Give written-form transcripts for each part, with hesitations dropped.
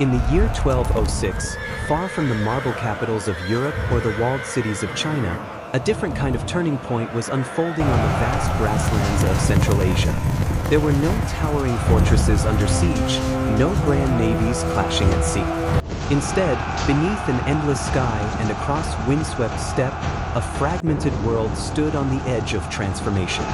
In the year 1206, far from the marble capitals of Europe or the walled cities of China, a different kind of turning point was unfolding on the vast grasslands of Central Asia. There were no towering fortresses under siege, no grand navies clashing at sea. Instead, beneath an endless sky and across windswept steppe, a fragmented world stood on the edge of transformation.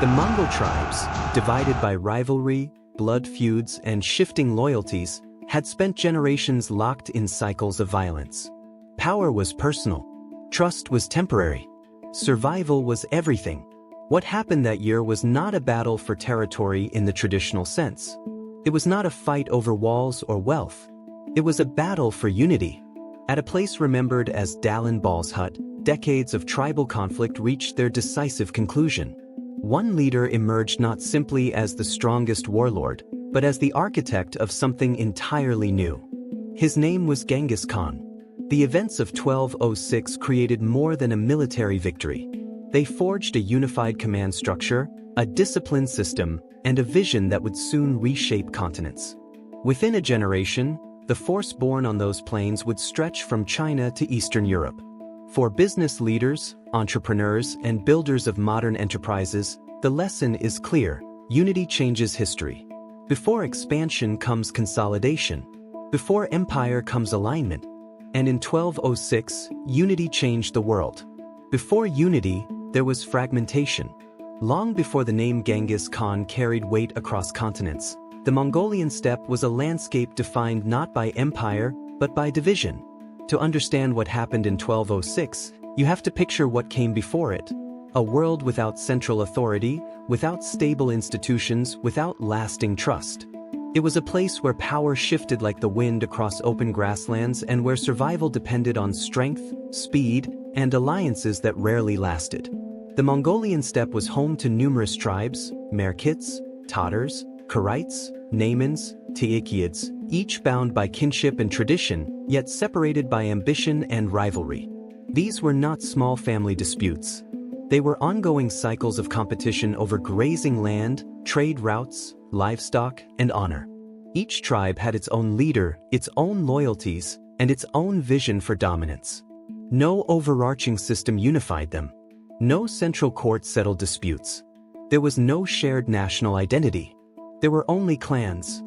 The Mongol tribes, divided by rivalry, blood feuds, and shifting loyalties, had spent generations locked in cycles of violence. Power was personal. Trust was temporary. Survival was everything. What happened that year was not a battle for territory in the traditional sense. It was not a fight over walls or wealth. It was a battle for unity. At a place remembered as Dalan Balzhut, decades of tribal conflict reached their decisive conclusion. One leader emerged not simply as the strongest warlord, but as the architect of something entirely new. His name was Genghis Khan. The events of 1206 created more than a military victory. They forged a unified command structure, a disciplined system, and a vision that would soon reshape continents. Within a generation, the force born on those plains would stretch from China to Eastern Europe. For business leaders, entrepreneurs, and builders of modern enterprises, the lesson is clear: unity changes history. Before expansion comes consolidation. Before empire comes alignment. And in 1206, unity changed the world. Before unity, there was fragmentation. Long before the name Genghis Khan carried weight across continents, the Mongolian steppe was a landscape defined not by empire, but by division. To understand what happened in 1206, you have to picture what came before it. A world without central authority, without stable institutions, without lasting trust. It was a place where power shifted like the wind across open grasslands and where survival depended on strength, speed, and alliances that rarely lasted. The Mongolian steppe was home to numerous tribes: Merkits, Tatars, Karaites, Naimans, Tiikiads, each bound by kinship and tradition, yet separated by ambition and rivalry. These were not small family disputes. They were ongoing cycles of competition over grazing land, trade routes, livestock, and honor. Each tribe had its own leader, its own loyalties, and its own vision for dominance. No overarching system unified them. No central court settled disputes. There was no shared national identity. There were only clans.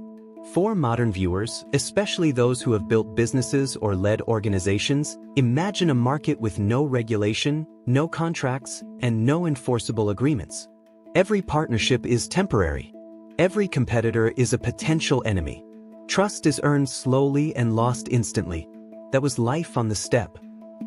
For modern viewers, especially those who have built businesses or led organizations, imagine a market with no regulation, no contracts, and no enforceable agreements. Every partnership is temporary. Every competitor is a potential enemy. Trust is earned slowly and lost instantly. That was life on the steppe.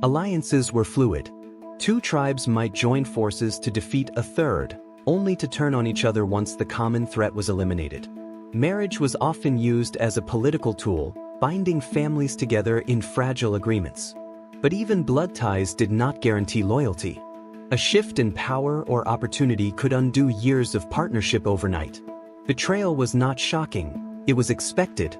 Alliances were fluid. Two tribes might join forces to defeat a third, only to turn on each other once the common threat was eliminated. Marriage was often used as a political tool, binding families together in fragile agreements. But even blood ties did not guarantee loyalty. A shift in power or opportunity could undo years of partnership overnight. Betrayal was not shocking, it was expected.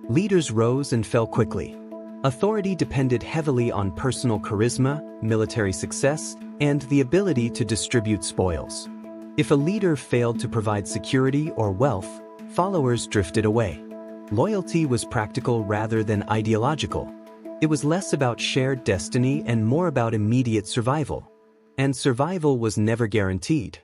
Leaders rose and fell quickly. Authority depended heavily on personal charisma, military success, and the ability to distribute spoils. If a leader failed to provide security or wealth, followers drifted away. Loyalty was practical rather than ideological. It was less about shared destiny and more about immediate survival. And survival was never guaranteed.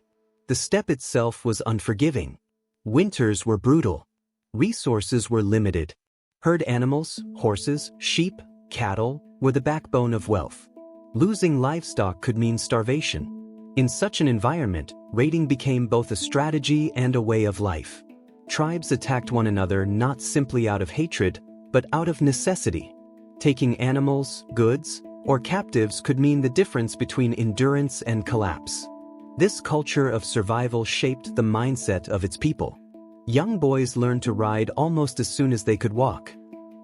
The steppe itself was unforgiving. Winters were brutal. Resources were limited. Herd animals, horses, sheep, cattle, were the backbone of wealth. Losing livestock could mean starvation. In such an environment, raiding became both a strategy and a way of life. Tribes attacked one another not simply out of hatred, but out of necessity. Taking animals, goods, or captives could mean the difference between endurance and collapse. This culture of survival shaped the mindset of its people. Young boys learned to ride almost as soon as they could walk.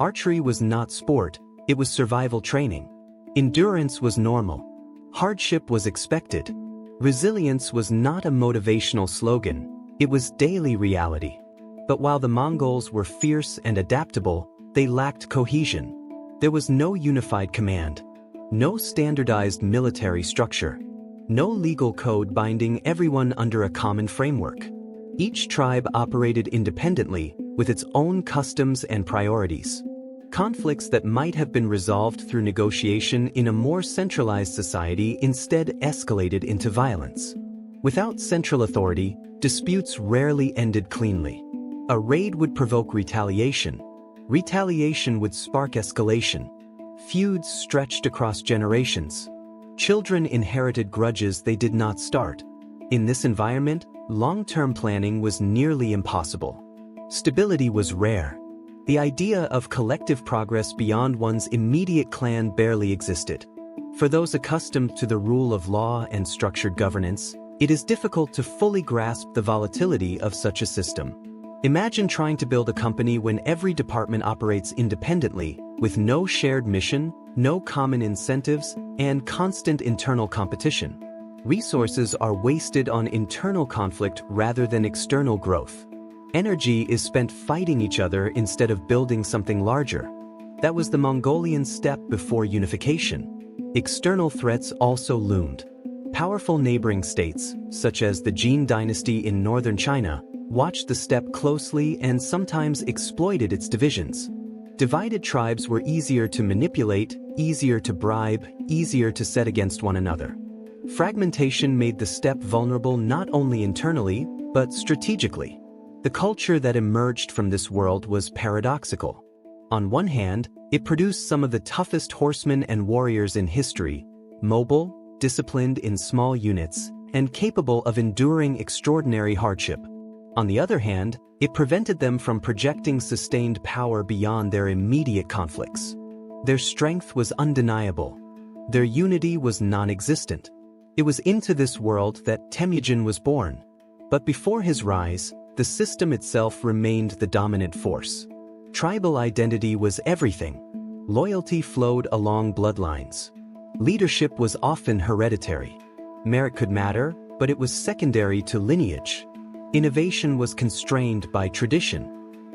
Archery was not sport, it was survival training. Endurance was normal. Hardship was expected. Resilience was not a motivational slogan, it was daily reality. But while the Mongols were fierce and adaptable, they lacked cohesion. There was no unified command, no standardized military structure, no legal code binding everyone under a common framework. Each tribe operated independently, with its own customs and priorities. Conflicts that might have been resolved through negotiation in a more centralized society instead escalated into violence. Without central authority, disputes rarely ended cleanly. A raid would provoke retaliation. Retaliation would spark escalation. Feuds stretched across generations. Children inherited grudges they did not start. In this environment, long-term planning was nearly impossible. Stability was rare. The idea of collective progress beyond one's immediate clan barely existed. For those accustomed to the rule of law and structured governance, it is difficult to fully grasp the volatility of such a system. Imagine trying to build a company when every department operates independently, with no shared mission, no common incentives, and constant internal competition. Resources are wasted on internal conflict rather than external growth. Energy is spent fighting each other instead of building something larger. That was the Mongolian steppe before unification. External threats also loomed. Powerful neighboring states, such as the Jin dynasty in northern China, watched the steppe closely and sometimes exploited its divisions. Divided tribes were easier to manipulate, easier to bribe, easier to set against one another. Fragmentation made the steppe vulnerable not only internally, but strategically. The culture that emerged from this world was paradoxical. On one hand, it produced some of the toughest horsemen and warriors in history, mobile, disciplined in small units, and capable of enduring extraordinary hardship. On the other hand, it prevented them from projecting sustained power beyond their immediate conflicts. Their strength was undeniable. Their unity was non-existent. It was into this world that Temujin was born. But before his rise, the system itself remained the dominant force. Tribal identity was everything. Loyalty flowed along bloodlines. Leadership was often hereditary. Merit could matter, but it was secondary to lineage. Innovation was constrained by tradition.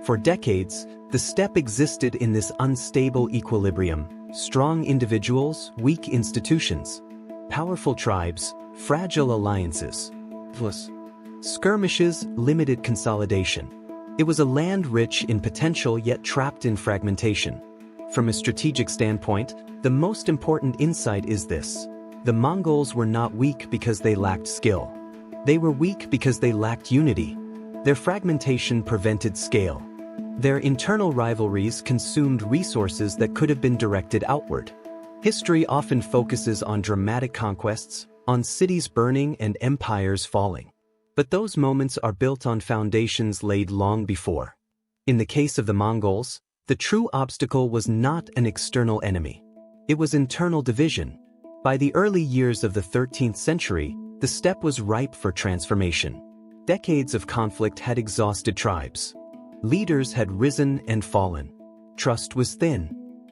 For decades, the steppe existed in this unstable equilibrium: strong individuals, weak institutions. Powerful tribes, fragile alliances. Skirmishes, limited consolidation. It was a land rich in potential yet trapped in fragmentation. From a strategic standpoint, the most important insight is this: the Mongols were not weak because they lacked skill. They were weak because they lacked unity. Their fragmentation prevented scale. Their internal rivalries consumed resources that could have been directed outward. History often focuses on dramatic conquests, on cities burning and empires falling. But those moments are built on foundations laid long before. In the case of the Mongols, the true obstacle was not an external enemy. It was internal division. By the early years of the 13th century, the steppe was ripe for transformation. Decades of conflict had exhausted tribes. Leaders had risen and fallen. Trust was thin.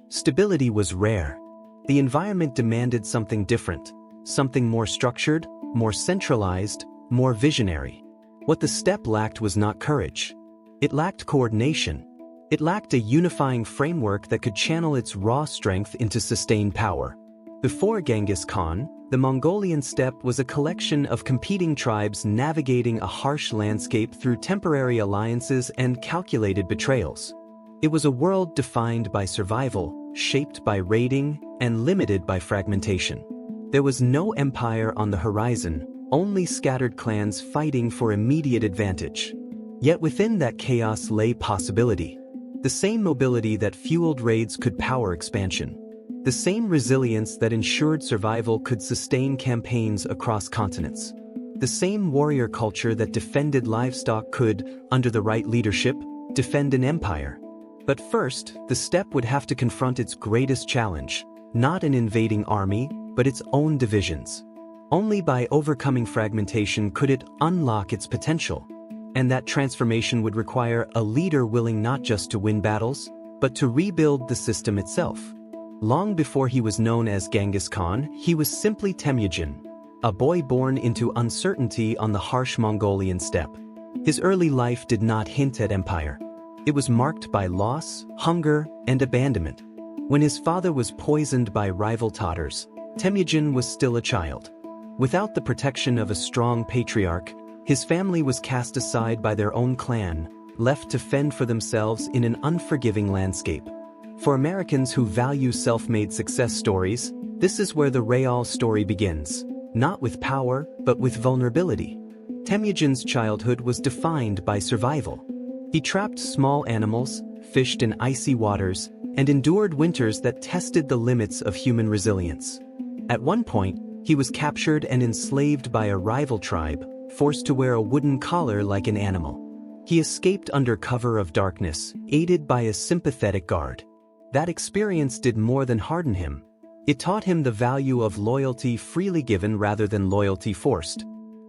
Stability was rare. The environment demanded something different, something more structured, more centralized, more visionary. What the steppe lacked was not courage. It lacked coordination. It lacked a unifying framework that could channel its raw strength into sustained power. Before Genghis Khan, the Mongolian steppe was a collection of competing tribes navigating a harsh landscape through temporary alliances and calculated betrayals. It was a world defined by survival, shaped by raiding, and limited by fragmentation. There was no empire on the horizon, only scattered clans fighting for immediate advantage. Yet within that chaos lay possibility. The same mobility that fueled raids could power expansion. The same resilience that ensured survival could sustain campaigns across continents. The same warrior culture that defended livestock could, under the right leadership, defend an empire. But first, the steppe would have to confront its greatest challenge, not an invading army, but its own divisions. Only by overcoming fragmentation could it unlock its potential. And that transformation would require a leader willing not just to win battles, but to rebuild the system itself. Long before he was known as Genghis Khan, he was simply Temujin, a boy born into uncertainty on the harsh Mongolian steppe. His early life did not hint at empire. It was marked by loss, hunger, and abandonment. When his father was poisoned by rival Tatars, Temujin was still a child. Without the protection of a strong patriarch, his family was cast aside by their own clan, left to fend for themselves in an unforgiving landscape. For Americans who value self-made success stories, this is where the real story begins. Not with power, but with vulnerability. Temujin's childhood was defined by survival. He trapped small animals, fished in icy waters, and endured winters that tested the limits of human resilience. At one point, he was captured and enslaved by a rival tribe, forced to wear a wooden collar like an animal. He escaped under cover of darkness, aided by a sympathetic guard. That experience did more than harden him. It taught him the value of loyalty freely given rather than loyalty forced.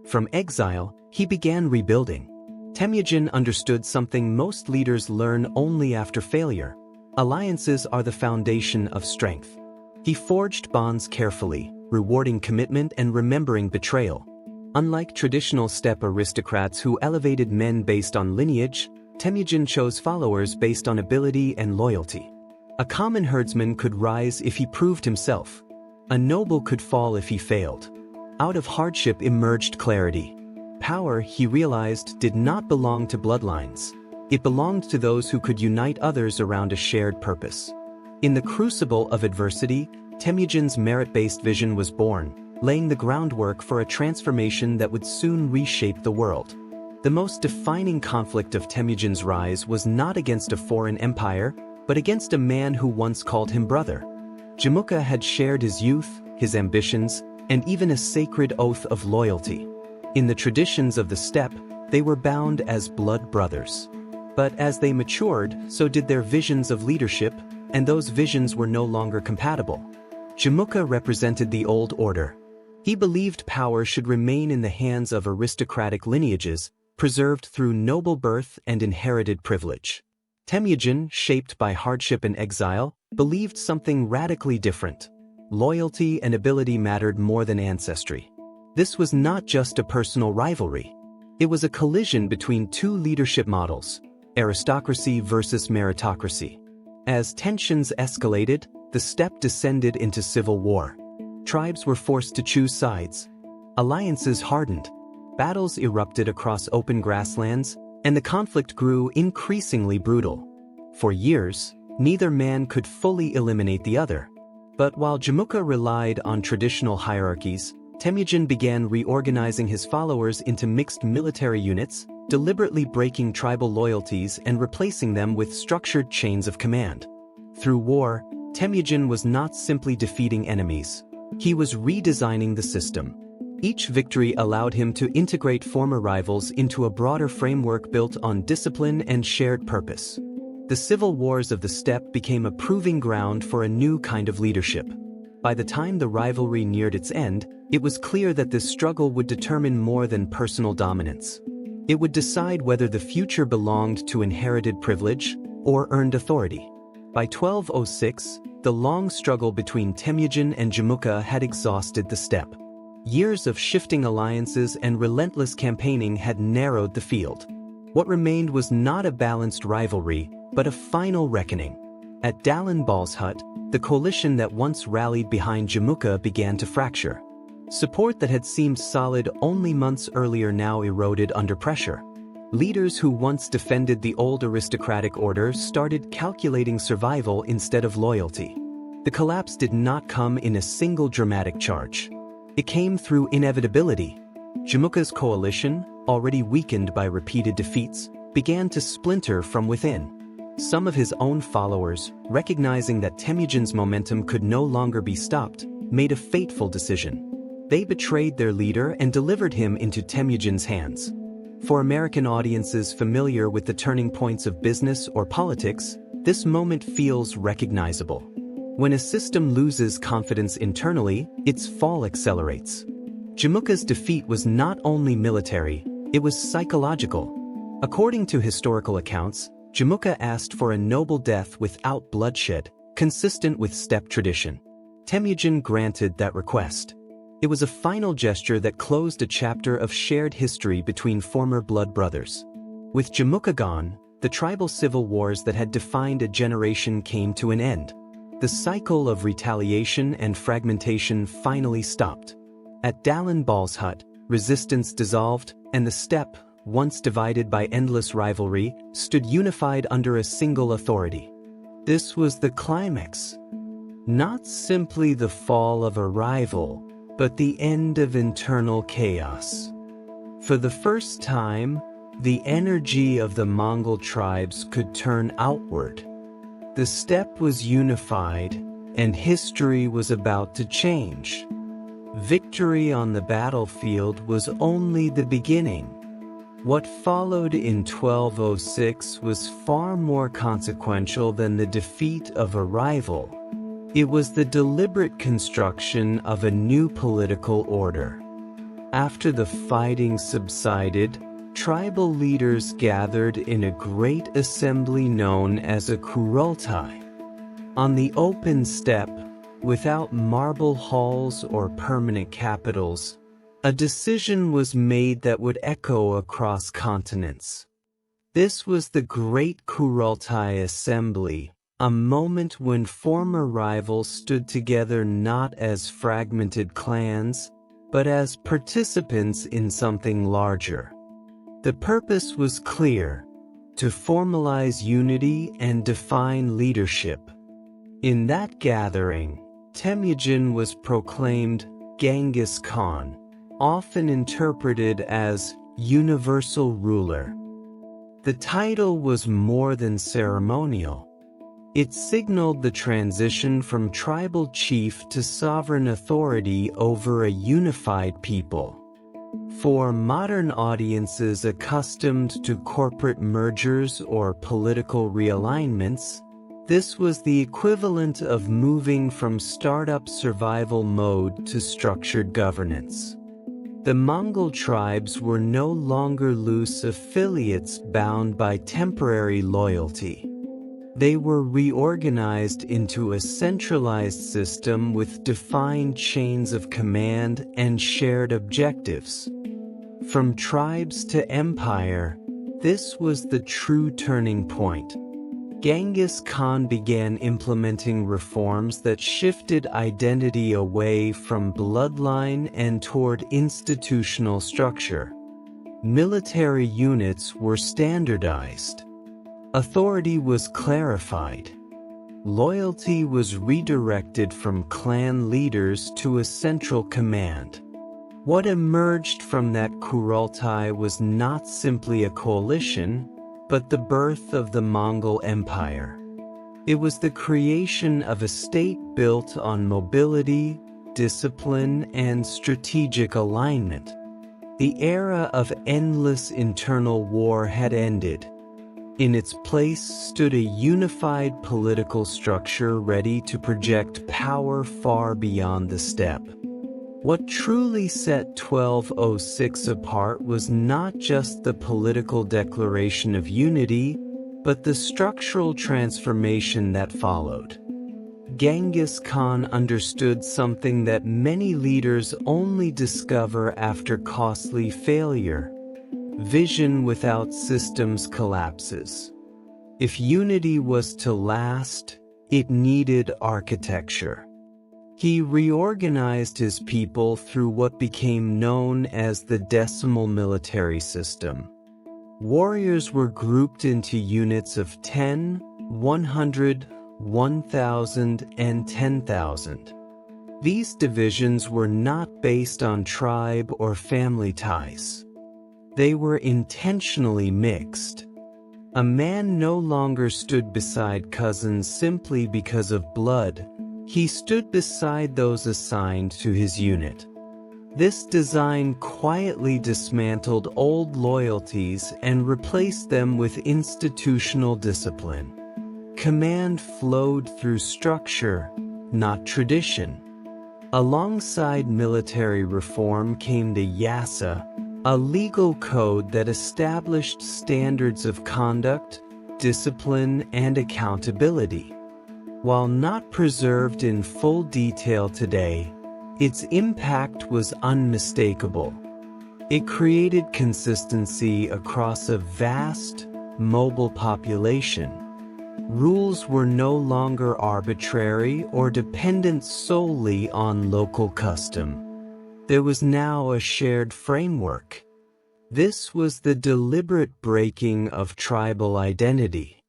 From exile, he began rebuilding. Temujin understood something most leaders learn only after failure. Alliances are the foundation of strength. He forged bonds carefully, rewarding commitment and remembering betrayal. Unlike traditional steppe aristocrats who elevated men based on lineage, Temujin chose followers based on ability and loyalty. A common herdsman could rise if he proved himself. A noble could fall if he failed. Out of hardship emerged clarity. Power, he realized, did not belong to bloodlines. It belonged to those who could unite others around a shared purpose. In the crucible of adversity, Temujin's merit-based vision was born, laying the groundwork for a transformation that would soon reshape the world. The most defining conflict of Temujin's rise was not against a foreign empire, but against a man who once called him brother. Jamuka had shared his youth, his ambitions, and even a sacred oath of loyalty. In the traditions of the steppe, they were bound as blood brothers. But as they matured, so did their visions of leadership, and those visions were no longer compatible. Jamuka represented the old order. He believed power should remain in the hands of aristocratic lineages, preserved through noble birth and inherited privilege. Temujin, shaped by hardship and exile, believed something radically different. Loyalty and ability mattered more than ancestry. This was not just a personal rivalry. It was a collision between two leadership models, aristocracy versus meritocracy. As tensions escalated, the steppe descended into civil war. Tribes were forced to choose sides. Alliances hardened. Battles erupted across open grasslands, and the conflict grew increasingly brutal. For years, neither man could fully eliminate the other. But while Jamuka relied on traditional hierarchies, Temujin began reorganizing his followers into mixed military units, deliberately breaking tribal loyalties and replacing them with structured chains of command. Through war, Temujin was not simply defeating enemies. He was redesigning the system. Each victory allowed him to integrate former rivals into a broader framework built on discipline and shared purpose. The civil wars of the steppe became a proving ground for a new kind of leadership. By the time the rivalry neared its end, it was clear that this struggle would determine more than personal dominance. It would decide whether the future belonged to inherited privilege or earned authority. By 1206, the long struggle between Temujin and Jamuka had exhausted the steppe. Years of shifting alliances and relentless campaigning had narrowed the field. What remained was not a balanced rivalry, but a final reckoning. At Dalan Balzhut, the coalition that once rallied behind Jamuka began to fracture. Support that had seemed solid only months earlier now eroded under pressure. Leaders who once defended the old aristocratic order started calculating survival instead of loyalty. The collapse did not come in a single dramatic charge. It came through inevitability. Jamuka's coalition, already weakened by repeated defeats, began to splinter from within. Some of his own followers, recognizing that Temujin's momentum could no longer be stopped, made a fateful decision. They betrayed their leader and delivered him into Temujin's hands. For American audiences familiar with the turning points of business or politics, this moment feels recognizable. When a system loses confidence internally, its fall accelerates. Jamuka's defeat was not only military, it was psychological. According to historical accounts, Jamuka asked for a noble death without bloodshed, consistent with steppe tradition. Temujin granted that request. It was a final gesture that closed a chapter of shared history between former blood brothers. With Jamuka gone, the tribal civil wars that had defined a generation came to an end. The cycle of retaliation and fragmentation finally stopped. At Dalan Balzhut, resistance dissolved, and the steppe, once divided by endless rivalry, stood unified under a single authority. This was the climax. Not simply the fall of a rival, but the end of internal chaos. For the first time, the energy of the Mongol tribes could turn outward. The steppe was unified, and history was about to change. Victory on the battlefield was only the beginning. What followed in 1206 was far more consequential than the defeat of a rival. It was the deliberate construction of a new political order. After the fighting subsided, tribal leaders gathered in a great assembly known as a kurultai. On the open steppe, without marble halls or permanent capitals, a decision was made that would echo across continents. This was the Great Kurultai Assembly, a moment when former rivals stood together not as fragmented clans, but as participants in something larger. The purpose was clear: to formalize unity and define leadership. In that gathering, Temujin was proclaimed Genghis Khan, often interpreted as universal ruler. The title was more than ceremonial. It signaled the transition from tribal chief to sovereign authority over a unified people. For modern audiences accustomed to corporate mergers or political realignments, this was the equivalent of moving from startup survival mode to structured governance. The Mongol tribes were no longer loose affiliates bound by temporary loyalty. They were reorganized into a centralized system with defined chains of command and shared objectives. From tribes to empire, this was the true turning point. Genghis Khan began implementing reforms that shifted identity away from bloodline and toward institutional structure. Military units were standardized. Authority was clarified. Loyalty was redirected from clan leaders to a central command. What emerged from that Kurultai was not simply a coalition, but the birth of the Mongol Empire. It was the creation of a state built on mobility, discipline, and strategic alignment. The era of endless internal war had ended. In its place stood a unified political structure ready to project power far beyond the steppe. What truly set 1206 apart was not just the political declaration of unity, but the structural transformation that followed. Genghis Khan understood something that many leaders only discover after costly failure: vision without systems collapses. If unity was to last, it needed architecture. He reorganized his people through what became known as the decimal military system. Warriors were grouped into units of 10, 100, 1,000, and 10,000. These divisions were not based on tribe or family ties. They were intentionally mixed. A man no longer stood beside cousins simply because of blood. He stood beside those assigned to his unit. This design quietly dismantled old loyalties and replaced them with institutional discipline. Command flowed through structure, not tradition. Alongside military reform came the yasa, a legal code that established standards of conduct, discipline, and accountability. While not preserved in full detail today, its impact was unmistakable. It created consistency across a vast, mobile population. Rules were no longer arbitrary or dependent solely on local custom. There was now a shared framework. This was the deliberate breaking of tribal identity.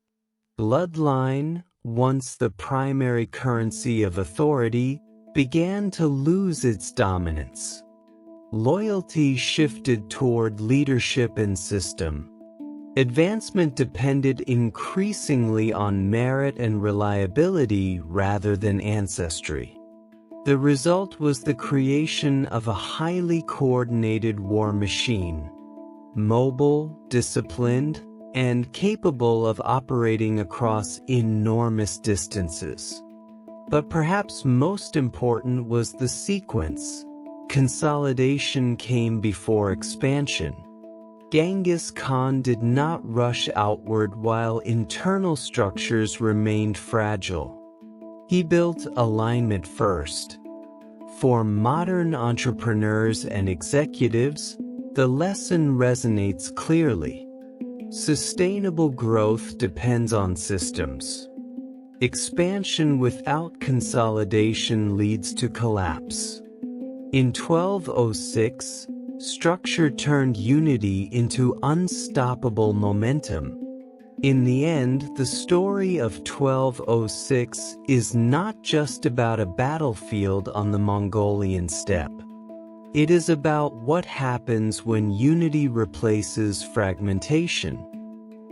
Bloodline, once the primary currency of authority, began to lose its dominance. Loyalty shifted toward leadership and system. Advancement depended increasingly on merit and reliability rather than ancestry. The result was the creation of a highly coordinated war machine, mobile, disciplined, and capable of operating across enormous distances. But perhaps most important was the sequence. Consolidation came before expansion. Genghis Khan did not rush outward while internal structures remained fragile. He built alignment first. For modern entrepreneurs and executives, the lesson resonates clearly. Sustainable growth depends on systems. Expansion without consolidation leads to collapse. In 1206, structure turned unity into unstoppable momentum. In the end, the story of 1206 is not just about a battlefield on the Mongolian steppe. It is about what happens when unity replaces fragmentation.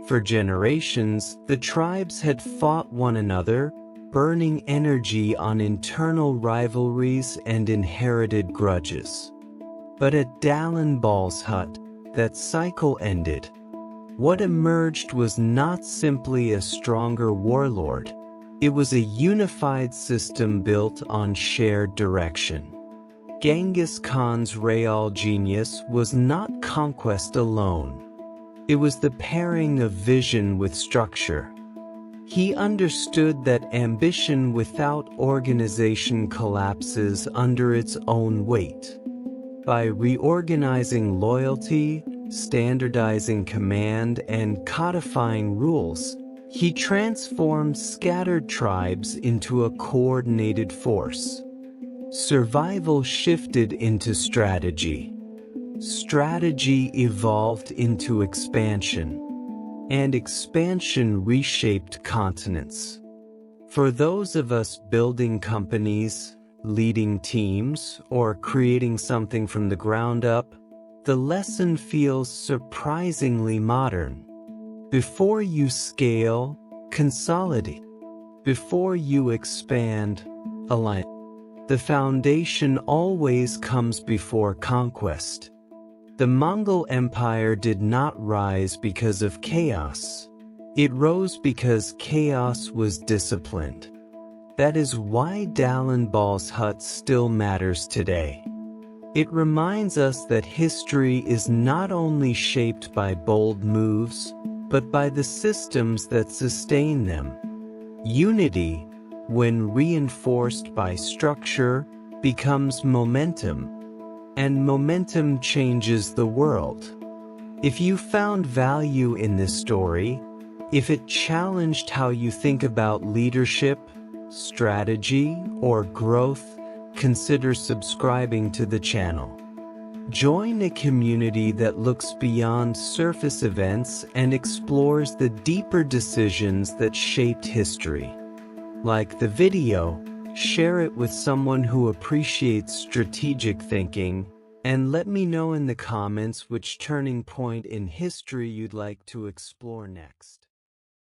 For generations, the tribes had fought one another, burning energy on internal rivalries and inherited grudges. But at Dalan Balzhut, that cycle ended. What emerged was not simply a stronger warlord. It was a unified system built on shared direction. Genghis Khan's real genius was not conquest alone. It was the pairing of vision with structure. He understood that ambition without organization collapses under its own weight. By reorganizing loyalty, standardizing command, and codifying rules, he transformed scattered tribes into a coordinated force. Survival shifted into strategy. Strategy evolved into expansion. And expansion reshaped continents. For those of us building companies, leading teams, or creating something from the ground up, the lesson feels surprisingly modern. Before you scale, consolidate. Before you expand, align. The foundation always comes before conquest. The Mongol Empire did not rise because of chaos. It rose because chaos was disciplined. That is why Dalan Balzhut still matters today. It reminds us that history is not only shaped by bold moves, but by the systems that sustain them. Unity, when reinforced by structure, becomes momentum, and momentum changes the world. If you found value in this story, if it challenged how you think about leadership, strategy, or growth, consider subscribing to the channel. Join a community that looks beyond surface events and explores the deeper decisions that shaped history. Like the video, share it with someone who appreciates strategic thinking, and let me know in the comments which turning point in history you'd like to explore next.